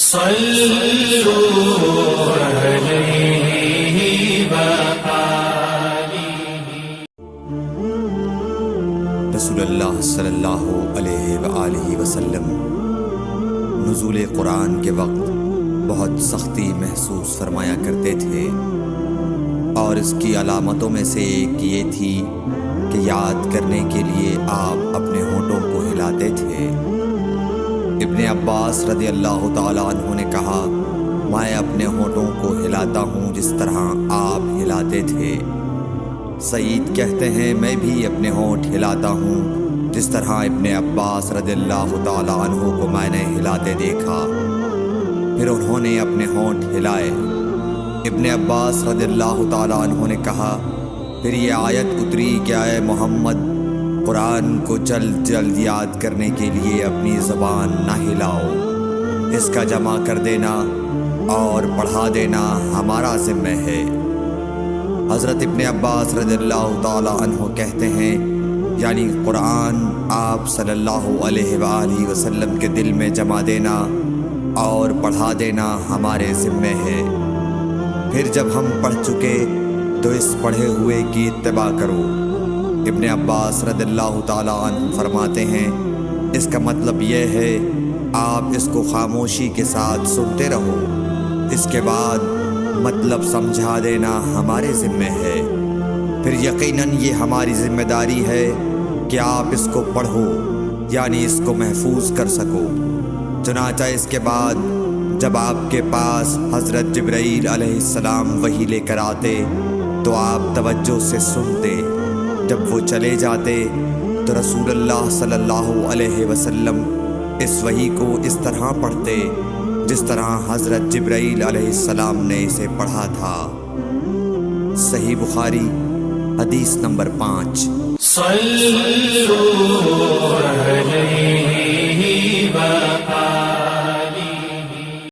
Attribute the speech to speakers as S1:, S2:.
S1: صلوا علیہ وآلہ۔
S2: رسول اللہ صلی اللہ علیہ وآلہ وسلم نزول قرآن کے وقت بہت سختی محسوس فرمایا کرتے تھے، اور اس کی علامتوں میں سے ایک یہ تھی کہ یاد کرنے کے لیے آپ اپنے ہونٹوں کو ہلاتے تھے۔ ابن عباس رضی اللہ تعالیٰ عنہ نے کہا، میں اپنے ہونٹوں کو ہلاتا ہوں جس طرح آپ ہلاتے تھے۔ سعید کہتے ہیں، میں بھی اپنے ہونٹ ہلاتا ہوں جس طرح ابن عباس رضی اللہ تعالیٰ عنہ کو میں نے ہلاتے دیکھا۔ پھر انہوں نے اپنے ہونٹ ہلائے۔ ابن عباس رضی اللہ تعالیٰ عنہ نے کہا، پھر یہ آیت اتری کہ اے محمد، قرآن کو جلد جلد یاد کرنے کے لیے اپنی زبان نہ ہلاؤ، اس کا جمع کر دینا اور پڑھا دینا ہمارا ذمہ ہے۔ حضرت ابن عباس رضی اللہ تعالیٰ عنہ کہتے ہیں، یعنی قرآن آپ صلی اللہ علیہ وآلہ وسلم کے دل میں جمع دینا اور پڑھا دینا ہمارے ذمہ ہے۔ پھر جب ہم پڑھ چکے تو اس پڑھے ہوئے کی اتباع کرو۔ ابن عباس رضی اللہ تعالیٰ عنہ فرماتے ہیں، اس کا مطلب یہ ہے آپ اس کو خاموشی کے ساتھ سنتے رہو، اس کے بعد مطلب سمجھا دینا ہمارے ذمہ ہے۔ پھر یقیناً یہ ہماری ذمہ داری ہے کہ آپ اس کو پڑھو، یعنی اس کو محفوظ کر سکو۔ چنانچہ اس کے بعد جب آپ کے پاس حضرت جبرائیل علیہ السلام وحی لے کر آتے تو آپ توجہ سے سنتے، جب وہ چلے جاتے تو رسول اللہ صلی اللہ علیہ وسلم اس وحی کو اس طرح پڑھتے جس طرح حضرت جبرائیل علیہ السلام نے اسے پڑھا تھا۔ صحیح بخاری حدیث نمبر 5۔
S1: صلوا علیہ